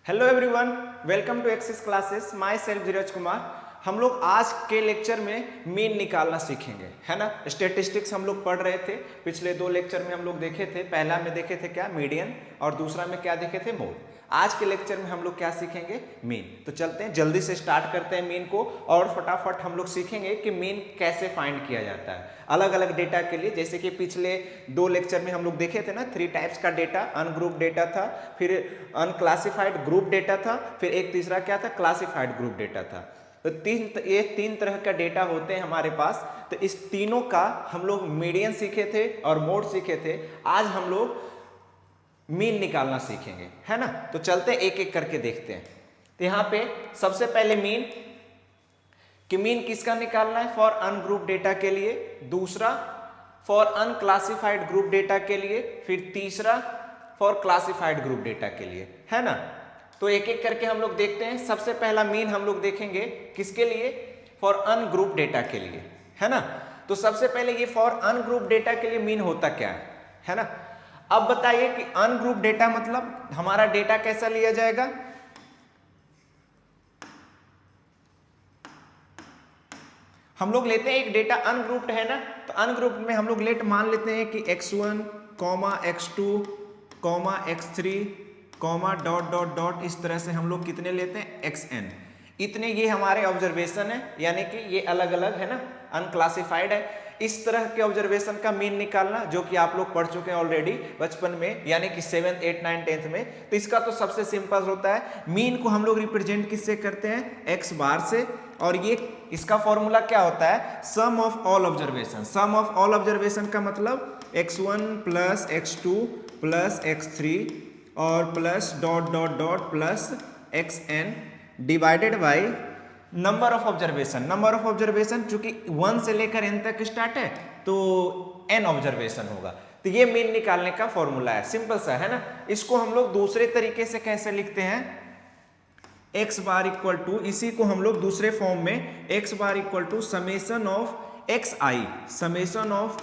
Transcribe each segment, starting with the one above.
Hello everyone, welcome to Axis classes. Myself Dheeraj Kumar. हम लोग आज के लेक्चर में मीन निकालना सीखेंगे, है ना। स्टेटिस्टिक्स हम लोग पढ़ रहे थे, पिछले दो लेक्चर में हम लोग देखे थे। पहला में देखे थे क्या, मीडियन, और दूसरा में क्या देखे थे, मोड। आज के लेक्चर में हम लोग क्या सीखेंगे, मीन। तो चलते हैं, जल्दी से स्टार्ट करते हैं मीन को, और फटाफट हम लोग सीखेंगे कि मीन कैसे फाइंड किया जाता है अलग अलग डेटा के लिए। जैसे कि पिछले दो लेक्चर में हम लोग देखे थे ना, 3 टाइप्स का डेटा, अनग्रुप डेटा था, फिर अनक्लासिफाइड ग्रुप डेटा था, फिर एक तीसरा क्या था, क्लासिफाइड ग्रुप डेटा था। तो ये तीन तरह का डेटा होते हैं हमारे पास। तो इस तीनों का हम लोग मीडियन सीखे थे और मोड सीखे थे। आज हम लोग मीन निकालना सीखेंगे, है ना। तो चलते एक एक करके देखते हैं। तो यहाँ पे सबसे पहले मीन, कि मीन किसका निकालना है, फॉर अनग्रुप डेटा के लिए, दूसरा फॉर अनक्लासिफाइड ग्रुप डेटा के लिए, फिर तीसरा फॉर क्लासिफाइड ग्रुप डेटा के लिए, है ना। तो एक एक करके हम लोग देखते हैं। सबसे पहला मीन हम लोग देखेंगे किसके लिए, फॉर अनग्रुप डेटा के लिए, है ना। तो सबसे पहले ये फॉर अनग्रुप डेटा के लिए मीन होता क्या है ना। अब बताइए कि अनग्रुप डेटा मतलब हमारा डेटा कैसा लिया जाएगा, हम लोग लेते हैं एक डेटा अनग्रुप्ड है ना। तो अनग्रुप्ड में हम लोग मान लेते हैं कि x1, x2, x3, dot dot dot, इस तरह से हम लोग कितने लेते हैं, xn। इतने ये हमारे ऑब्जर्वेशन है, यानी कि ये अलग अलग है ना, अनक्लासिफाइड है। इस तरह के ऑब्जर्वेशन का मीन निकालना, जो कि आप लोग पढ़ चुके हैं ऑलरेडी बचपन में, यानी कि 7th, 8th, 9th, 10th में। तो इसका तो सबसे सिंपल होता है, मीन को हम लोग रिप्रेजेंट किससे करते हैं, x बार से। और ये इसका फॉर्मूला क्या होता है, sum of all observation. Sum of all observation का मतलब x1 plus x2 plus x3 और plus dot dot dot plus xn divided by number of observation. Number of observation चूंकि 1 से लेकर n तक स्टार्ट है, तो n ऑब्जर्वेशन होगा। तो ये मीन निकालने का फॉर्मूला है, सिंपल सा है ना। इसको हम लोग दूसरे तरीके से कैसे लिखते हैं, x बार इक्वल टू, इसी को हम लोग दूसरे फॉर्म में x bar equal to summation of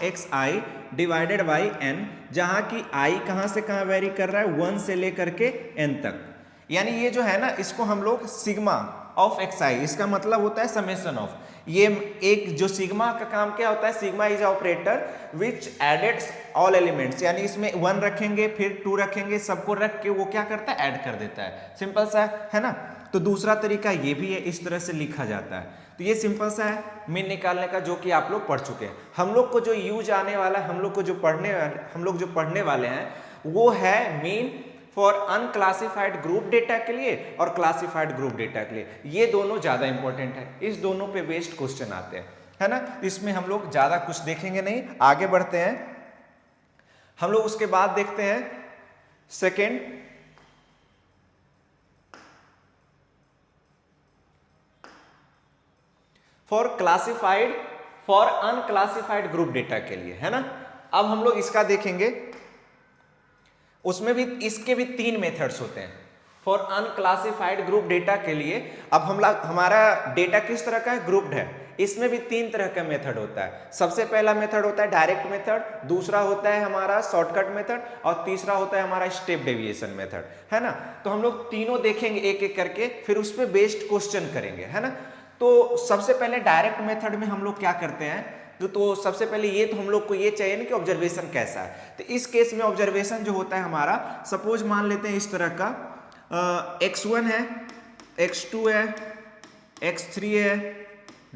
X I divided by n, जहां की i कहां से कहां वेरी कर रहा है, 1 से लेकर के n तक। यानी ये जो है ना, इसको हम लोग सिग्मा ऑफ एक्स आई, इसका मतलब होता है समेशन ऑफ। ये एक जो सिग्मा का काम क्या होता है, sigma is operator which added all elements, यानी इसमें 1 रखेंगे फिर 2 रखेंगे, सबको रख के वो क्या करता है, ऐड कर देता है। सिंपल सा है ना। तो दूसरा तरीका ये भी है, इस तरह से लिखा जाता है। तो ये सिंपल सा है मीन निकालने का, जो कि आप लोग पढ़ चुके हैं। हम लोग को जो यूज आने वाला है, हम लोग जो पढ़ने वाले हैं वो है mean for unclassified group data के लिए और क्लासिफाइड ग्रुप डेटा के लिए। ये दोनों ज्यादा इंपॉर्टेंट है, इस दोनों पे बेस्ड क्वेश्चन आते हैं, है ना। इसमें हम लोग ज्यादा कुछ देखेंगे नहीं, आगे बढ़ते हैं हम लोग। उसके बाद देखते हैं second, for classified, for unclassified group data के लिए, है ना। अब हम लोग इसका देखेंगे, उसमें भी इसके भी 3 मेथड्स होते हैं फॉर अनक्लासिफाइड ग्रुप डेटा के लिए। अब हमारा डेटा किस तरह का है, ग्रुप्ड है। इसमें भी 3 तरह का मेथड होता है। सबसे पहला मेथड होता है डायरेक्ट मेथड, दूसरा होता है हमारा शॉर्टकट मेथड, और तीसरा होता है हमारा स्टेप डेविएशन मेथड, है ना। तो हम लोग तीनों देखेंगे एक एक करके, फिर उस पर बेस्ड क्वेश्चन करेंगे, है ना। तो सबसे पहले डायरेक्ट मेथड में हम लोग क्या करते हैं, तो सबसे पहले ये तो हम लोग को ये चाहिए ना कि ऑब्जर्वेशन कैसा है। तो इस केस में ऑब्जर्वेशन जो होता है हमारा, सपोज मान लेते हैं इस तरह का, x1 है, x2 है, x3 है,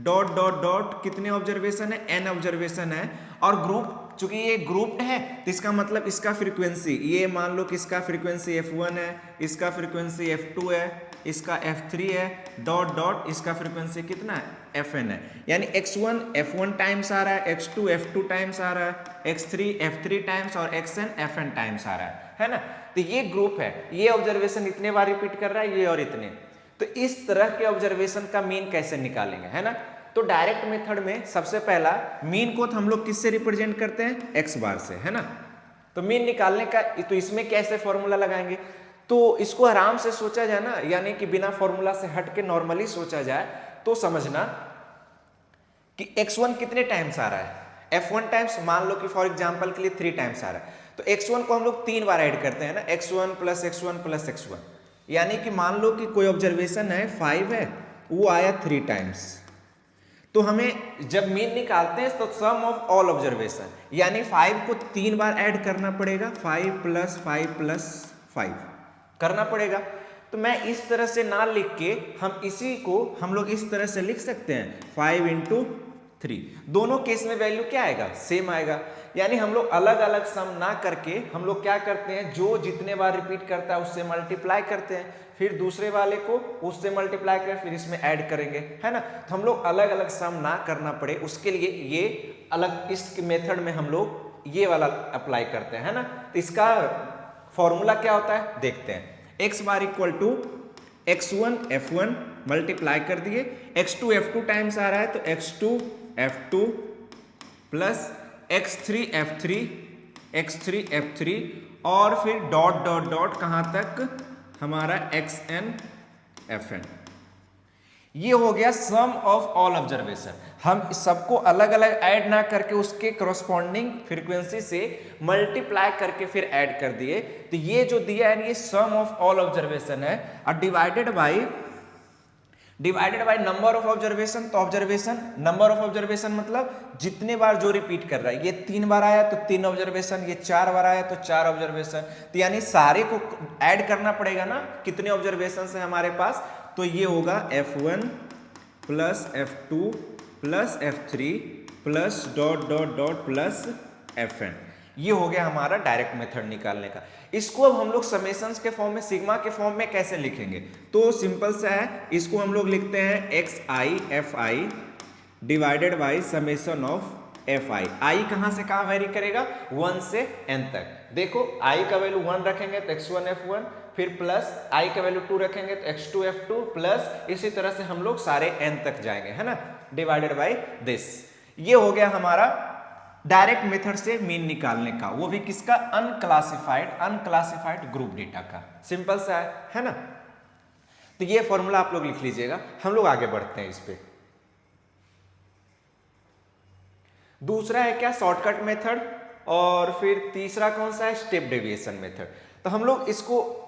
डॉट डॉट डॉट, कितने ऑब्जर्वेशन है, n ऑब्जर्वेशन है। और ग्रुप, चूंकि ये ग्रुप्ड है तो इसका मतलब इसका फ्रीक्वेंसी, ये मान लो कि इसका फ्रीक्वेंसी f1 है, इसका फ्रीक्वेंसी f2 है, इसका f3 है, डॉट डॉट इसका फ्रीक्वेंसी कितना है, fn है। यानी x1 f1 टाइम्स आ रहा है, x2 f2 टाइम्स आ रहा है, x3 f3 टाइम्स और xn fn टाइम्स आ रहा है ना। तो ये ग्रुप है, ये ऑब्जर्वेशन इतने बार रिपीट कर रहा है, ये और इतने। तो इस तरह के ऑब्जर्वेशन का मीन कैसे निकालेंगे, है ना। तो डायरेक्ट मेथड में सबसे पहला मीन को तो हम लोग किससे रिप्रेजेंट करते हैं, एक्स बार से, है ना। तो मीन निकालने का, तो इसमें कैसे फॉर्मूला लगाएंगे, तो इसको आराम से सोचा जाए ना, यानी कि बिना फॉर्मूला से हट के नॉर्मली सोचा जाए तो समझना कि x1 कितने टाइम्स आ रहा है, f1 टाइम्स, मान लो कि फॉर एग्जांपल के लिए 3 टाइम्स आ रहा है। तो x1 को हम लोग 3 बार ऐड करते हैं ना, x1 plus x1 plus x1, यानी कि मान लो कि कोई ऑब्जर्वेशन है 5 है, वो आया 3 टाइम्स, तो हमें जब मीन निकालते हैं तो सम ऑफ ऑल ऑब्जर्वेशन, यानी 5 को 3 बार ऐड करना पड़ेगा, 5 + 5 + 5 करना पड़ेगा। तो मैं इस तरह से ना लिख के हम इसी को हम लोग इस तरह से लिख सकते हैं 5 × 3। दोनों केस में वैल्यू क्या आएगा, सेम आएगा। यानी हम लोग अलग अलग सम ना करके हम लोग क्या करते हैं, जो जितने बार रिपीट करता है उससे मल्टीप्लाई करते हैं, फिर दूसरे वाले को उससे मल्टीप्लाई कर फिर इसमें ऐड करेंगे, है ना। तो हम लोग अलग अलग सम ना करना पड़े उसके लिए ये अलग इस मेथड में हम लोग ये वाला अप्लाई करते हैं, है ना। तो इसका फॉर्मूला क्या होता है देखते हैं। x bar equal to x1 f1 multiply कर दिए, x2 f2 टाइम्स आ रहा है तो x2 f2 plus x3 f3 x3 f3 और फिर डॉट डॉट डॉट कहाँ तक हमारा xn fn। ये हो गया सम ऑफ ऑल ऑब्जर्वेशन। हम सबको अलग अलग ऐड ना करके उसके करस्पॉन्डिंग फ्रीक्वेंसी से मल्टीप्लाई करके फिर ऐड कर दिए, तो ये जो दिया है ये सम ऑफ ऑल ऑब्जर्वेशन है, और divided by number of observation. तो ऑब्जर्वेशन नंबर ऑफ ऑब्जर्वेशन मतलब जितने बार जो रिपीट कर रहा है, ये 3 बार आया तो 3 ऑब्जर्वेशन, ये 4 बार आया तो 4 ऑब्जर्वेशन, तो यानी सारे को ऐड करना पड़ेगा ना, कितने ऑब्जर्वेशन है हमारे पास, तो ये होगा f1 plus f2 plus f3 plus dot dot dot plus fn। ये हो गया हमारा डायरेक्ट मेथड निकालने का। इसको अब हम लोग समेशंस के फॉर्म में, सिग्मा के फॉर्म में कैसे लिखेंगे, तो सिंपल सा है, इसको हम लोग लिखते हैं xi fi divided by summation of fi। i कहां से कहां वेरी करेगा, 1 से n तक। देखो i का वैल्यू 1 रखेंगे तो x1 f1, फिर प्लस i का वैल्यू 2 रखेंगे तो x2 f2, प्लस इसी तरह से हम लोग सारे n तक जाएंगे, है ना, डिवाइडेड बाई दिस। ये हो गया हमारा डायरेक्ट मेथड से मीन निकालने का, वो भी किसका, अनक्लासिफाइड ग्रुप डेटा का। सिंपल सा है ना। तो ये फॉर्मूला आप लोग लिख लीजिएगा। हम लोग आगे बढ़ते हैं इस पे। दूसरा है क्या, शॉर्टकट मेथड, और फिर तीसरा कौन सा है, स्टेप डेविएशन मेथड। तो हम लोग इसको,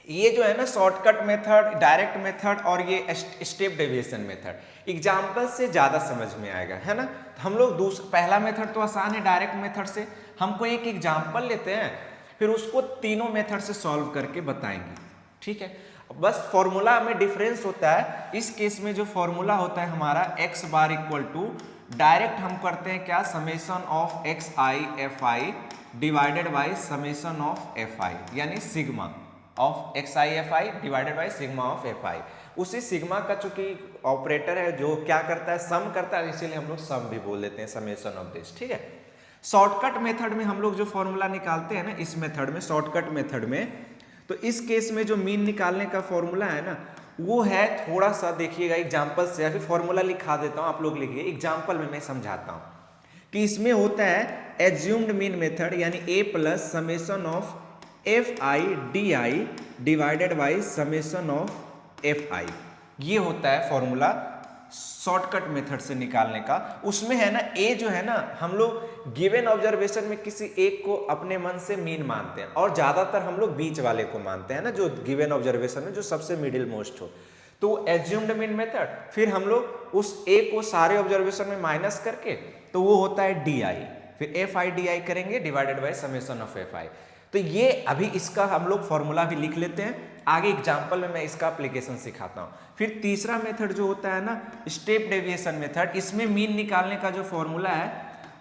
ये जो है ना शॉर्टकट मेथड, डायरेक्ट मेथड और ये स्टेप डेविएशन मेथड, एग्जाम्पल से ज्यादा समझ में आएगा, है ना। तो हम लोग पहला मेथड तो आसान है डायरेक्ट मेथड से, हमको एक एग्जाम्पल लेते हैं फिर उसको तीनों मेथड से सॉल्व करके बताएंगे, ठीक है। बस फॉर्मूला में डिफरेंस होता है। इस केस में जो फॉर्मूला होता है हमारा x bar equal to, direct हम करते हैं क्या, summation of xi fi divided by summation of fi, यानी sigma of xi fi divided by sigma of fi। उसी सिग्मा का चूंकि ऑपरेटर है जो क्या करता है, सम करता है, इसीलिए हम लोग सम भी बोल देते हैं, समेशन ऑफ दिस, ठीक है। शॉर्टकट मेथड में हम लोग जो फॉर्मूला निकालते हैं ना, इस मेथड में, शॉर्टकट मेथड में, तो इस केस में जो मीन निकालने का फॉर्मूला है ना, वो है, थोड़ा सा देखिएगा एग्जाम्पल से, अभी फॉर्मूला लिखा देता हूँ, आप लोग लिखिए, एग्जाम्पल में मैं समझाता हूँ कि इसमें होता है एज्यूम्ड मीन मेथड, यानी a plus summation of fi di divided by summation of fi। ये होता है फॉर्मूला शॉर्टकट मेथड से निकालने का। उसमें है ना a जो है ना, हम लोग गिवन ऑब्जर्वेशन में किसी एक को अपने मन से मीन मानते हैं, और ज्यादातर हम लोग बीच वाले को मानते हैं ना, जो गिवन ऑब्जर्वेशन में जो सबसे मिडिल मोस्ट हो, तो एज्यूम्ड मीन मेथड। फिर हम लोग उस a को सारे ऑब्जर्वेशन में माइनस करके, तो वो होता है di, फिर fi di करेंगे divided by summation of fi। तो ये अभी इसका हम लोग फॉर्मूला भी लिख लेते हैं, आगे एग्जाम्पल में मैं इसका एप्लीकेशन सिखाता हूँ। फिर तीसरा मेथड जो होता है ना, स्टेप डेविएशन मेथड, इसमें मीन निकालने का जो फॉर्मूला है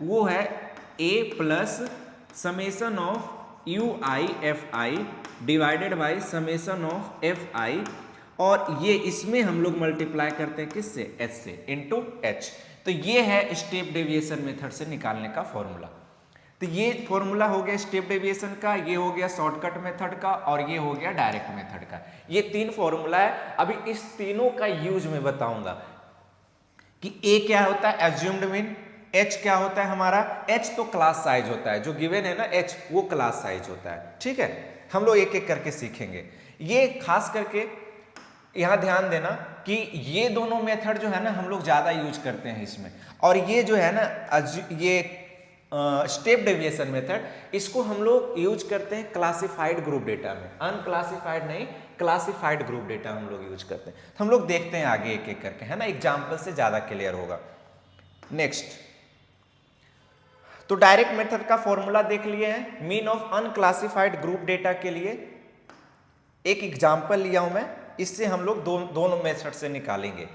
वो है a plus summation of ui fi divided by summation of fi, और ये इसमें हम लोग मल्टीप्लाई करते हैं किससे, h से, इंटू h। तो ये है स्टेप डेविएशन मेथड से निकालने का फॉर्मूला। तो ये फॉर्मूला हो गया स्टेप डेविएशन का, ये हो गया शॉर्टकट मेथड का, और ये हो गया डायरेक्ट मेथड का। ये 3 फॉर्मूला है। अभी इस तीनों का यूज मैं बताऊंगा कि a क्या होता है, एज्यूम्ड मीन, h क्या होता है हमारा, h तो क्लास साइज होता है, जो गिवन है ना h, वो क्लास साइज होता है, ठीक है। हम लोग एक एक करके सीखेंगे। ये खास करके यहाँ ध्यान देना कि ये दोनों मेथड जो है ना हम लोग ज्यादा यूज करते हैं इसमें, और ये जो है ना ये स्टेप डेविएशन मेथड, इसको हम लोग यूज करते हैं क्लासिफाइड ग्रुप डेटा में, अनक्लासिफाइड नहीं, क्लासिफाइड ग्रुप डेटा हम लोग यूज करते हैं। तो हम लोग देखते हैं आगे एक एक करके, है ना, एग्जाम्पल से ज्यादा क्लियर होगा। नेक्स्ट, तो डायरेक्ट मेथड का फॉर्मूला देख लिए हैं mean of unclassified group data के लिए। एक एग्जाम्पल लिया हूं मैं, इससे हम लोग दोनों मेथड से निकालेंगे।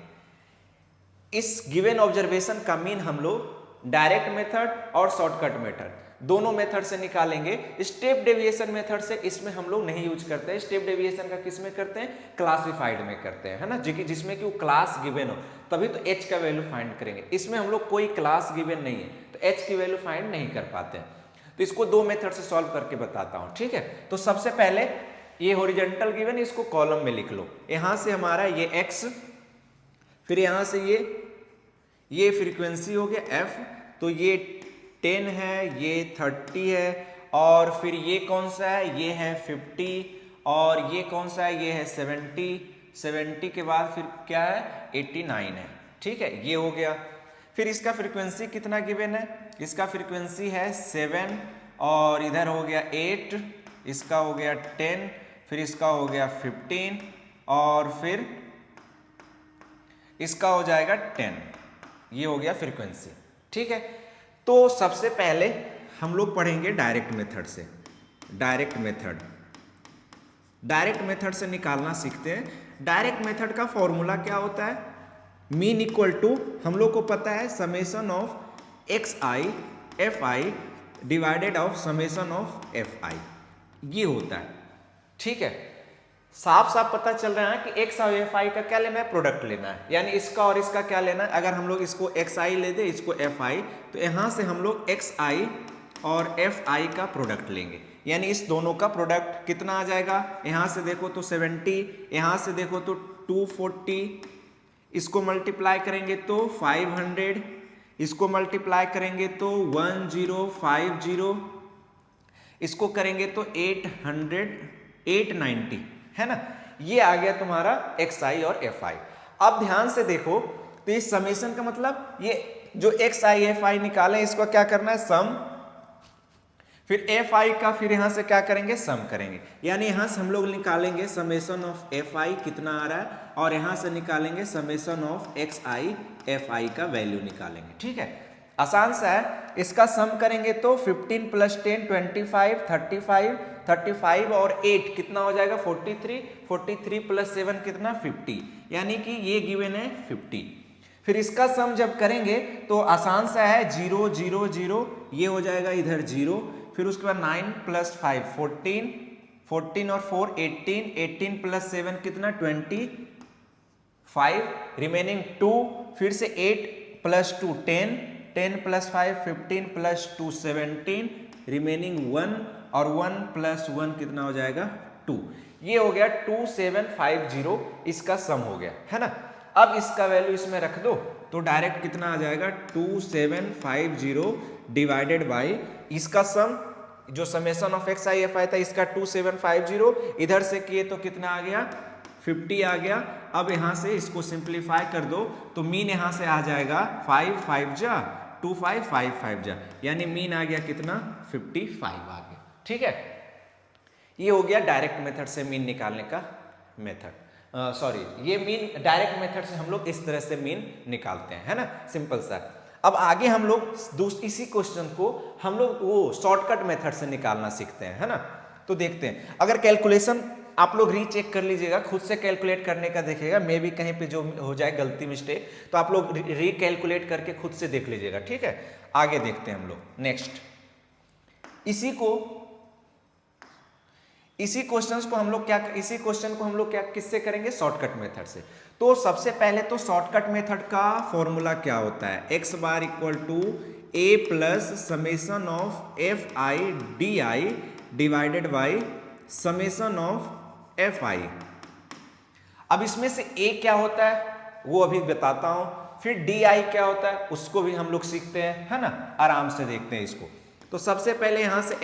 इस गिवन ऑब्जर्वेशन का मीन हम लोग डायरेक्ट मेथड और शॉर्टकट मेथड दोनों मेथड से निकालेंगे। स्टेप डेविएशन मेथड से इसमें हम लोग नहीं यूज करते हैं। स्टेप डेविएशन का किस में करते हैं, क्लासिफाइड में करते हैं, है ना, जिसमें कि वो क्लास गिवन हो, तभी तो एच का वैल्यू फाइंड करेंगे। इसमें हम लोग कोई क्लास गिवन नहीं है तो एच की वैल्यू फाइंड नहीं कर पाते हैं। तो इसको दो मेथड से सॉल्व करके बताता हूं, ठीक है। तो सबसे पहले ये हॉरिजॉन्टल गिवन, इसको कॉलम में लिख लो। यहां से हमारा ये एक्स, फिर यहां से ये फ्रीक्वेंसी हो गया एफ, तो ये 10 है, ये 30 है, और फिर ये कौन सा है, ये है 50, और ये कौन सा है, ये है 70 के बाद फिर क्या है 89 है, ठीक है, ये हो गया। फिर इसका फ्रीक्वेंसी कितना गिवन है, इसका फ्रीक्वेंसी है 7, और इधर हो गया 8, इसका हो गया 10, फिर इसका हो गया 15, और फिर इसका हो जाएगा 10, ये हो गया फ्रीक्वेंसी, ठीक है। तो सबसे पहले हम लोग पढ़ेंगे डायरेक्ट मेथड से। डायरेक्ट मेथड से निकालना सीखते हैं। डायरेक्ट मेथड का फॉर्मूला क्या होता है, मीन इक्वल टू, हम लोग को पता है summation of X I F I divided of summation of F आई, ये होता है, ठीक है। साफ साफ पता चल रहा है कि एक्स और एफ आई का क्या लेना है, प्रोडक्ट लेना है, यानी इसका और इसका क्या लेना है। अगर हम लोग इसको एक्स आई ले दे, इसको एफ आई, तो यहां से हम लोग एक्स आई और एफ आई का प्रोडक्ट लेंगे, यानी इस दोनों का प्रोडक्ट कितना आ जाएगा। यहां से देखो तो 70, यहां से देखो तो 240, इसको मल्टीप्लाई करेंगे तो 500, इसको मल्टीप्लाई करेंगे तो 1050, इसको करेंगे तो 890, है ना। ये आ गया तुम्हारा एक्स आई और एफ आई। अब ध्यान से देखो तो इस समेशन का मतलब, ये जो एक्स आई एफ आई निकाले इसको क्या करना है, सम, फिर एफ आई का फिर यहां से क्या करेंगे, सम करेंगे, यानी यहां से हम लोग निकालेंगे समेशन ऑफ एफ आई कितना आ रहा है, और यहां से निकालेंगे summation of X I F I का वैल्यू निकालेंगे, ठीक है। आसान सा है। इसका सम करेंगे तो 15 + 10 25, 35 और 8 कितना हो जाएगा 43, 43 + 7 कितना 50, यानी कि ये गिवन है 50। फिर इसका सम जब करेंगे तो आसान सा है, 0 0 0, ये हो जाएगा इधर 0, फिर उसके बाद 9 + 5 14, 14 और 4 18, 18 + 7 कितना 25, रिमेनिंग 2, फिर से 8 + 2 10, 10 + 5 15 + 2 17, रिमेनिंग 1, और 1 + 1 कितना हो जाएगा 2, ये हो गया 2750, इसका सम हो गया, है ना। अब इसका वैल्यू इसमें रख दो तो डायरेक्ट कितना आ जाएगा 2750 डिवाइडेड बाई इसका सम, जो summation of X I F I था इसका 2750, इधर से किए तो कितना आ गया 50 आ गया। अब यहां से इसको सिंप्लीफाई कर दो तो मीन यहां से आ जाएगा 5 5 जा 25 5 5 जा, यानी मीन आ गया कितना 55 आ गया, ठीक है। ये हो गया डायरेक्ट मेथड से मीन निकालने का मेथड। ये मीन डायरेक्ट मेथड से हम लोग इस तरह से मीन निकालते हैं, है ना, सिंपल सा। अब आगे हम लोग इसी क्वेश्चन को हम लोग वो शॉर्टकट मेथड से निकालना सीखते हैं, है ना। तो देखते हैं, अगर कैलकुलेशन आप लोग रीचेक कर लीजिएगा, खुद से कैलकुलेट करने का देखिएगा, मे भी कहीं पे जो हो जाए गलती मिस्टेक तो आप लोग रीकैलकुलेट करके खुद से देख लीजिएगा, ठीक है। आगे देखते हैं हम लोग नेक्स्ट, इसी क्वेश्चन को हम लोग क्या किससे करेंगे, शॉर्टकट मेथड से। तो सबसे पहले तो शॉर्टकट मेथड का फॉर्मूला क्या होता है, X bar equal to A plus summation of F I D I divided by summation of F I. अब इसमें से ए क्या होता है वो अभी बताता हूं, फिर डी आई क्या होता है उसको भी हम लोग सीखते हैं, है ना, आराम से देखते हैं इसको। तो सबसे पहले यहां से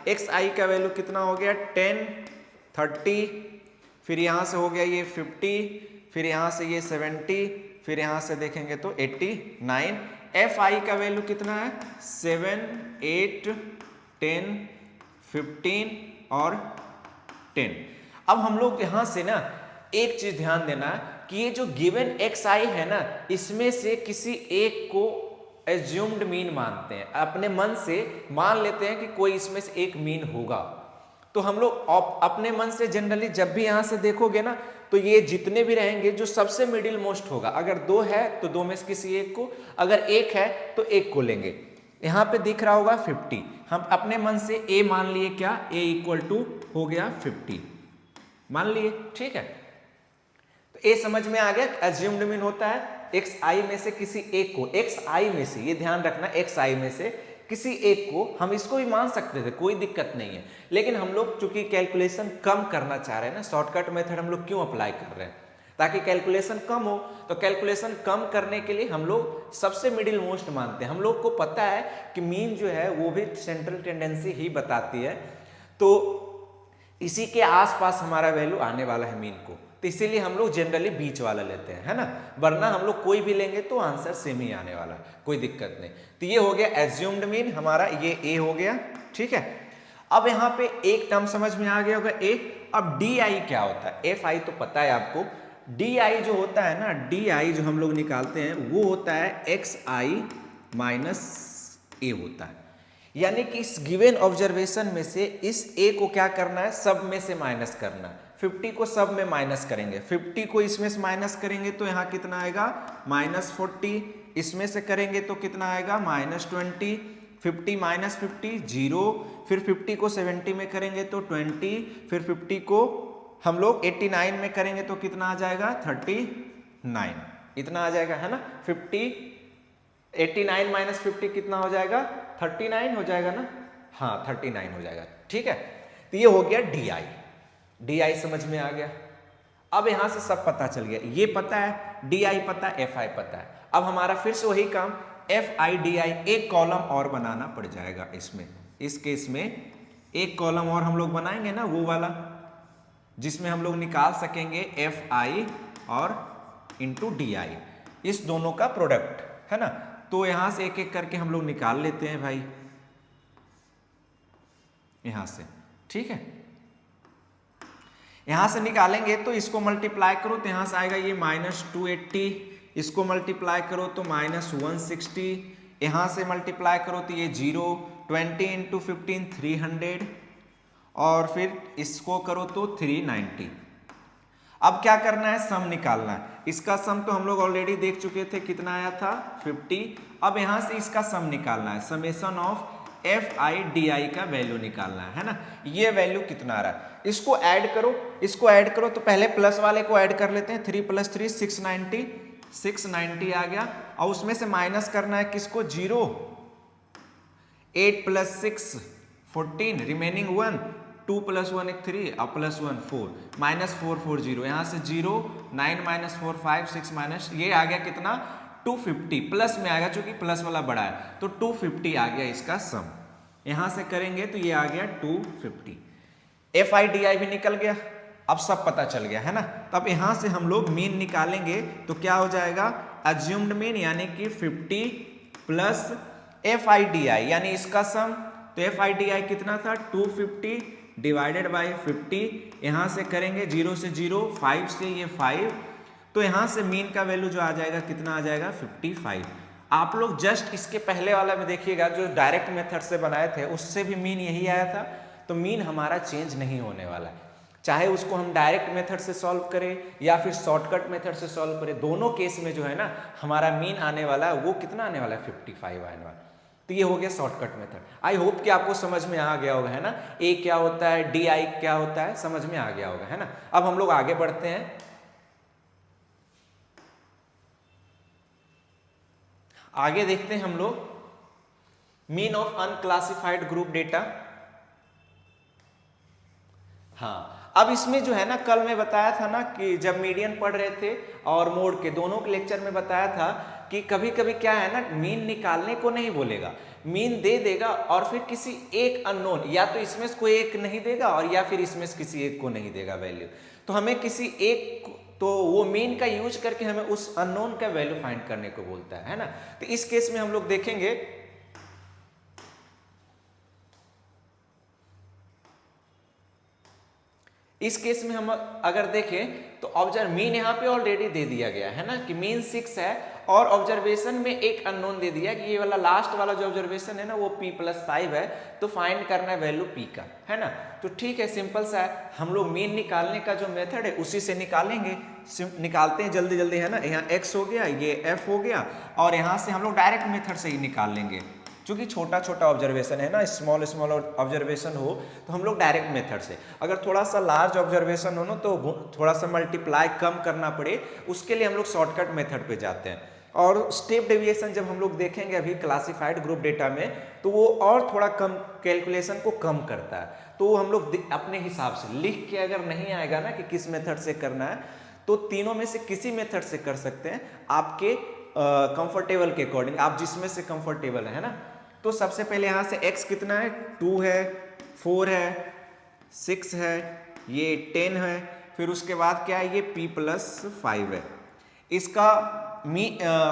एक्स आई का वैल्यू कितना हो गया 10 30, फिर यहां से हो गया ये 50, फिर यहां से ये 70, फिर यहां से देखेंगे तो 89, एफ आई का वैल्यू कितना है 7, 8, 10, 15 और 10। अब हम लोग यहां से ना एक चीज ध्यान देना कि ये जो गिवन एक्स आई है ना, इसमें से किसी एक को एज्यूम्ड मीन मानते हैं, अपने मन से मान लेते हैं कि कोई इसमें से एक मीन होगा। तो हम लोग अपने मन से जनरली जब भी यहां से देखोगे ना, तो ये जितने भी रहेंगे जो सबसे मिडिल मोस्ट होगा, अगर 2 है तो 2 में से किसी एक को, अगर 1 है तो 1 को लेंगे। यहां पे दिख रहा होगा 50, हम अपने मन से a मान लिए, क्या a इक्वल टू हो गया 50 मान लिए, ठीक है। तो a समझ में आ गया, एज्यूम्ड मीन होता है एक्स आई में से किसी एक को, एक्स आई में से, ये ध्यान रखना, एक्स आई में से किसी एक को, हम इसको भी मान सकते थे, कोई दिक्कत नहीं है, लेकिन हम लोग चूंकि कैलकुलेशन कम करना चाह रहे हैं ना, शॉर्टकट मेथड हम लोग क्यों अप्लाई कर रहे हैं, ताकि कैलकुलेशन कम हो। तो कैलकुलेशन कम करने के लिए हम लोग सबसे मिडिल मोस्ट मानते हैं। हम लोग को पता है कि मीन जो है वो भी सेंट्रल टेंडेंसी ही बताती है, तो इसी के आसपास हमारा वैल्यू आने वाला है मीन को, तो इसीलिए हम लोग जनरली बीच वाला लेते हैं, है ना, वरना हम लोग कोई भी लेंगे तो आंसर सेम ही आने वाला, कोई दिक्कत नहीं। तो ये हो गया एज्यूम्ड मीन हमारा, ये ए हो गया, ठीक है। अब यहाँ पे एक टर्म समझ में आ गया होगा ए। अब डी आई क्या होता है, एफ आई तो पता है आपको, डी आई जो होता है ना, डी आई जो हम लोग निकालते हैं वो होता है एक्स आई माइनस ए होता है, यानी कि इस गिवन ऑब्जर्वेशन में से इस ए को क्या करना है, सब में से माइनस करना है। 50 को सब में माइनस करेंगे, 50 को इसमें से माइनस करेंगे तो यहाँ कितना आएगा -40, इसमें से करेंगे तो कितना आएगा -20, 50 माइनस 50 0, फिर 50 को 70 में करेंगे तो 20, फिर 50 को हम लोग 89 में करेंगे तो कितना आ जाएगा 39, इतना आ जाएगा, है ना। 89 माइनस 50 कितना हो जाएगा 39 हो जाएगा ना, हाँ 39 हो जाएगा, ठीक है। तो ये हो गया डी आई, डी आई समझ में आ गया। अब यहां से सब पता चल गया, ये पता है, डी आई पता है, एफ आई पता है। अब हमारा फिर से वही काम, एफ आई डी आई, एक कॉलम और बनाना पड़ जाएगा इसमें, इस केस में एक कॉलम और हम लोग बनाएंगे ना, वो वाला जिसमें हम लोग निकाल सकेंगे एफ आई और इंटू डी आई, इस दोनों का प्रोडक्ट, है ना। तो यहां से एक एक करके हम लोग निकाल लेते हैं भाई, यहां से, ठीक है। यहां से निकालेंगे तो इसको मल्टीप्लाई करो तो यहां से आएगा ये -280, इसको मल्टीप्लाई करो तो -160, यहां से मल्टीप्लाई करो तो ये 0, 20 इंटू 15 300, और फिर इसको करो तो 390। अब क्या करना है, सम निकालना है। इसका सम तो हम लोग ऑलरेडी देख चुके थे, कितना आया था 50। अब यहां से इसका सम निकालना है, summation of F I D आई का वैल्यू निकालना है ना। ये वैल्यू कितना आ रहा है, इसको ऐड करो, इसको ऐड करो, तो पहले प्लस वाले को ऐड कर लेते हैं, 3 + 3 690, 690 आ गया। और उसमें से माइनस करना है किसको, 0, 8 + 6 14, रिमेनिंग 1, 2 + 1 1 3 और +1 4, -440, यहाँ से 0, 9 - 4 5 6 माइनस, ये आ गया कितना 250, प्लस में आएगा चूंकि प्लस वाला बड़ा है, तो 250 आ गया इसका सम। यहाँ से करेंगे तो ये आ गया 250, एफ आई डी आई भी निकल गया, अब सब पता चल गया, है ना। तब यहाँ से हम लोग मीन निकालेंगे तो क्या हो जाएगा, एज्यूम्ड मीन यानी कि 50 प्लस एफ आई डी आई यानी इसका सम, तो एफ आई डी आई कितना था 250 डिवाइडेड बाई 50, यहाँ से करेंगे 0 से 0, 5 से ये 5, तो यहाँ से मीन का वैल्यू जो आ जाएगा कितना आ जाएगा 55। आप लोग जस्ट इसके पहले वाला में देखिएगा, जो डायरेक्ट मेथड से बनाए थे उससे भी मीन यही आया था, तो मीन हमारा चेंज नहीं होने वाला है, चाहे उसको हम डायरेक्ट मेथड से सॉल्व करें या फिर शॉर्टकट मेथड से सॉल्व करें, दोनों केस में जो है ना हमारा मीन आने वाला है वो कितना आने वाला है 55 आने वाला। तो ये हो गया शॉर्टकट मेथड। आई होप कि आपको समझ में आ गया होगा, है ना, ए क्या होता है, डी आई क्या होता है, समझ में आ गया होगा, है ना। अब हम लोग आगे बढ़ते हैं, आगे देखते हैं हम लोग mean of unclassified group data. हाँ, अब इसमें जो है ना, कल मैं बताया था ना कि जब मीडियन पढ़ रहे थे और मोड के दोनों के लेक्चर में बताया था कि कभी कभी क्या है ना, मीन निकालने को नहीं बोलेगा, मीन दे देगा और फिर किसी एक अननोन, या तो इसमें से कोई एक नहीं देगा और या फिर इसमें से किसी एक को नहीं देगा वैल्यू। तो हमें किसी एक, तो वो मीन का यूज करके हमें उस अननोन का वैल्यू फाइंड करने को बोलता है ना। तो इस केस में हम लोग देखेंगे, इस केस में हम अगर देखें तो ऑब्जर्व मीन यहाँ पे ऑलरेडी दे दिया गया है ना कि मीन 6 है, और ऑब्जर्वेशन में एक अननोन दे दिया कि ये वाला लास्ट वाला जो ऑब्जर्वेशन है ना वो p+5 है, तो फाइंड करना है वैल्यू p का, है ना। तो ठीक है, सिंपल सा है, हम लोग मीन निकालने का जो मेथड है उसी से निकालेंगे। निकालते हैं जल्दी जल्दी, है ना। यहाँ x हो गया, ये f हो गया, और यहाँ से हम लोग डायरेक्ट मेथड से ही निकाल लेंगे, क्योंकि छोटा छोटा ऑब्जर्वेशन है ना, स्मॉल स्मॉल ऑब्जर्वेशन हो तो हम लोग डायरेक्ट मेथड से। अगर थोड़ा सा लार्ज ऑब्जर्वेशन हो ना तो थोड़ा सा मल्टीप्लाई कम करना पड़े, उसके लिए हम लोग शॉर्टकट मेथड पे जाते हैं। और स्टेप डेविएशन जब हम लोग देखेंगे अभी क्लासिफाइड ग्रुप डेटा में, तो वो और थोड़ा कम कैलकुलेशन को कम करता है। तो हम लोग अपने हिसाब से लिख के, अगर नहीं आएगा ना कि किस मेथड से करना है, तो तीनों में से किसी मेथड से कर सकते हैं, आपके कंफर्टेबल के अकॉर्डिंग, आप जिसमें से कंफर्टेबल है ना। तो सबसे पहले यहाँ से x कितना है, 2 है, 4 है, 6 है, ये 10 है, फिर उसके बाद क्या है, ये p+5 है। इसका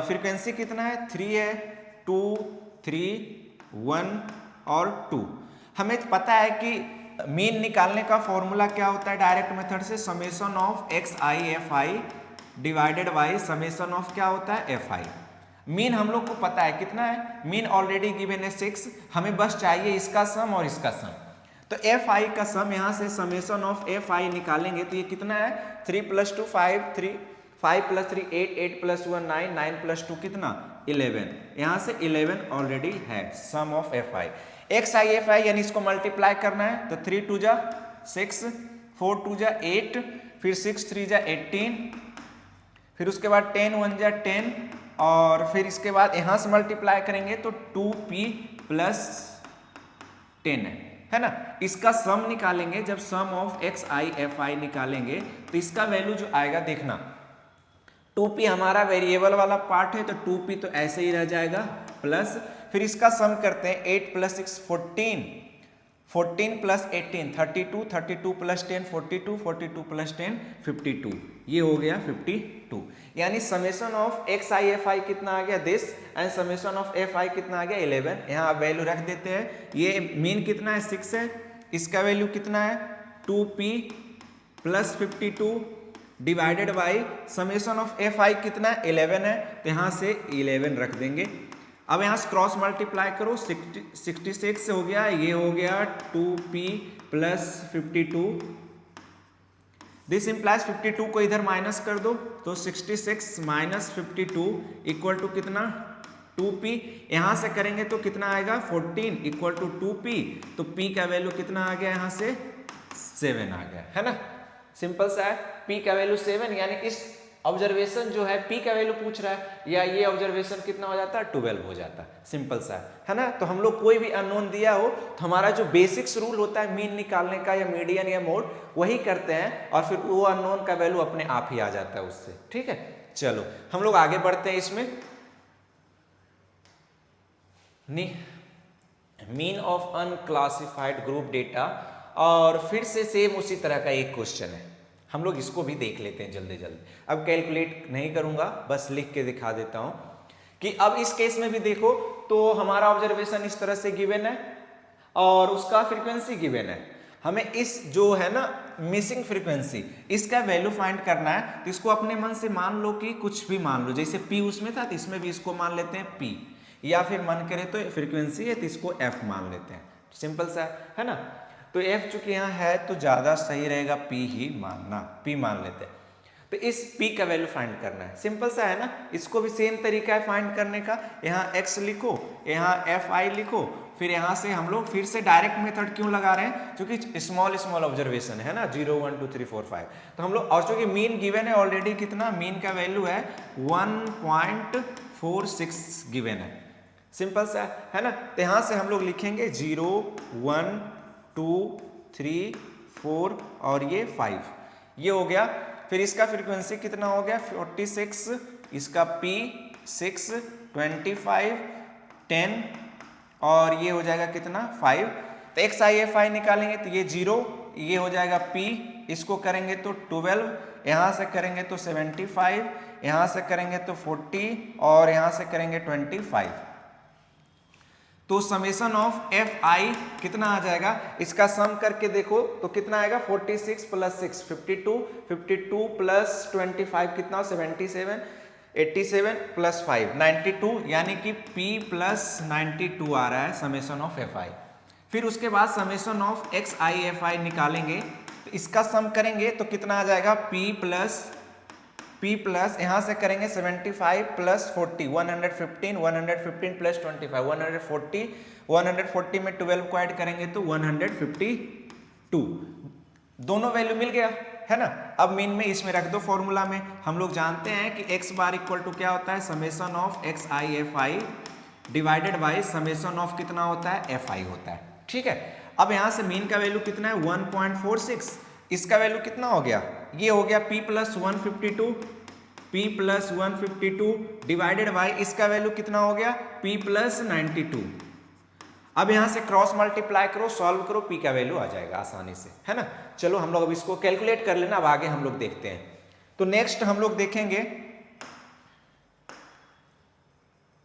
फ्रीक्वेंसी कितना है, 3 है, 2, 3, 1 और 2। हमें पता है कि मीन निकालने का फॉर्मूला क्या होता है डायरेक्ट मेथड से, summation of xi fi divided by summation of क्या होता है, fi। मीन हम लोग को पता है कितना है, मीन ऑलरेडी गिवन है 6, हमें बस चाहिए इसका सम और इसका सम। तो fi का सम यहाँ से समेशन ऑफ fi निकालेंगे तो ये कितना है, 3 + 2 5, 3 5 + 3 8, 8 + 1 9, 9 + 2 कितना 11, यहाँ से 11 ऑलरेडी है sum of fi। xi fi यानी इसको मल्टीप्लाई करना है, तो 3 2 जा 6, 4 2 जा 8, फिर 6 3 जा 18, फिर उसके बाद 10 1 जा 10, और फिर इसके बाद यहाँ से मल्टीप्लाई करेंगे तो 2p + 10 है ना। इसका सम निकालेंगे, जब सम ऑफ xi fi निकालेंगे तो इसका वैल्यू जो आएगा देखना, 2p हमारा वेरिएबल वाला पार्ट है तो 2p तो ऐसे ही रह जाएगा, प्लस फिर इसका सम करते हैं, 8 + 6 14, 14 + 18 32, 32 + 10 42, 42 + 10 52, ये हो गया 52। यानी समेशन ऑफ xi fi कितना आ गया, this, and summation of fi कितना आ गया, 11। यहाँ आप वैल्यू रख देते हैं, ये मीन कितना है 6 है, इसका वैल्यू कितना है 2p + 52 divided by summation of fi कितना है 11 है, तो यहाँ से 11 रख देंगे। अब यहाँ से क्रॉस मल्टीप्लाई करो, 66 से हो गया, ये हो गया 2p + 52, दिस इम्प्लाइज 52 को इधर माइनस कर दो, तो 66 - 52 = कितना 2p। यहाँ से करेंगे तो कितना आएगा 14 = 2p, तो p का वैल्यू कितना आ गया, यहाँ से 7 आ गया, है ना। सिंपल सा है, p का वैल्यू 7, यानी इस ऑब्जर्वेशन जो है p का वैल्यू पूछ रहा है, या ये ऑब्जर्वेशन कितना हो जाता है 12 हो जाता है, सिंपल सा है ना। तो हम लोग कोई भी अननोन दिया हो तो हमारा जो बेसिक्स रूल होता है मीन निकालने का, या मीडियन या मोड, वही करते हैं और फिर वो अननोन का वैल्यू अपने आप ही आ जाता है उससे, ठीक है। चलो हम लोग आगे बढ़ते हैं इसमें। Mean of unclassified group data, और फिर से सेम उसी तरह का एक क्वेश्चन है, हम लोग इसको भी देख लेते हैं जल्दी जल्दी। अब कैलकुलेट नहीं करूंगा, बस लिख के दिखा देता हूं कि अब इस केस में भी देखो तो हमारा ऑब्जर्वेशन इस तरह से गिवन है और उसका फ्रीक्वेंसी गिवन है। हमें इस जो है ना मिसिंग फ्रीक्वेंसी, इसका वैल्यू फाइंड करना है। तो इसको अपने मन से मान लो कि कुछ भी मान लो, जैसे p उसमें था तो इसमें भी इसको मान लेते हैं p, या फिर मन करे तो फ्रीक्वेंसी है तो इसको f मान लेते हैं, सिंपल सा है ना। तो f चूंकि यहाँ है तो ज़्यादा सही रहेगा p ही मानना, p मान लेते हैं। तो इस p का वैल्यू फाइंड करना है, सिंपल सा है ना। इसको भी सेम तरीका है फाइंड करने का, यहाँ x लिखो, यहाँ fi लिखो, फिर यहाँ से हम लोग फिर से डायरेक्ट मेथड क्यों लगा रहे हैं, क्योंकि स्मॉल स्मॉल ऑब्जर्वेशन है ना, 0 1 2 3 4 5। तो हम लोग, और चूंकि मीन गिवन है ऑलरेडी, कितना मीन का वैल्यू है 1.46 गिवन है, सिंपल सा है ना। तो यहाँ से हम लोग लिखेंगे 0 1 2 3 4 और ये 5, ये हो गया। फिर इसका फ्रीक्वेंसी कितना हो गया 46, इसका P 6, 25, 10 और ये हो जाएगा कितना 5। तो XIFI निकालेंगे तो ये 0, ये हो जाएगा P, इसको करेंगे तो 12, यहाँ से करेंगे तो 75, यहाँ से करेंगे तो 40 और यहाँ से करेंगे 25। तो समेशन ऑफ FI कितना आ जाएगा, इसका सम करके देखो तो कितना आएगा 46 प्लस 6 52, 52 प्लस 25 कितना 77, 87 प्लस 5 92, यानी कि P प्लस 92 आ रहा है समेशन ऑफ FI। फिर उसके बाद समेशन ऑफ XIFI निकालेंगे तो इसका सम करेंगे तो कितना आ जाएगा P प्लस यहाँ से करेंगे 75 प्लस 40 115, 115 प्लस 25 140, 140 में 12 को ऐड करेंगे तो 152, दोनों वैल्यू मिल गया है ना। अब मीन में इसमें रख दो फॉर्मूला में। हम लोग जानते हैं कि x बार इक्वल टू क्या होता है summation of XIFI divided by summation of कितना होता है FI होता है, ठीक है। अब यहाँ से मीन का वैल्यू कितना है 1.46, इसका वैल्यू कितना हो गया, ये हो गया P plus 152, P plus 152 divided by इसका वैल्यू कितना हो गया P प्लस 92। अब यहाँ से क्रॉस मल्टीप्लाई करो, सॉल्व करो, P का वैल्यू आ जाएगा आसानी से, है ना। चलो हम लोग अब इसको कैलकुलेट कर लेना, अब आगे हम लोग देखते हैं। तो नेक्स्ट हम लोग देखेंगे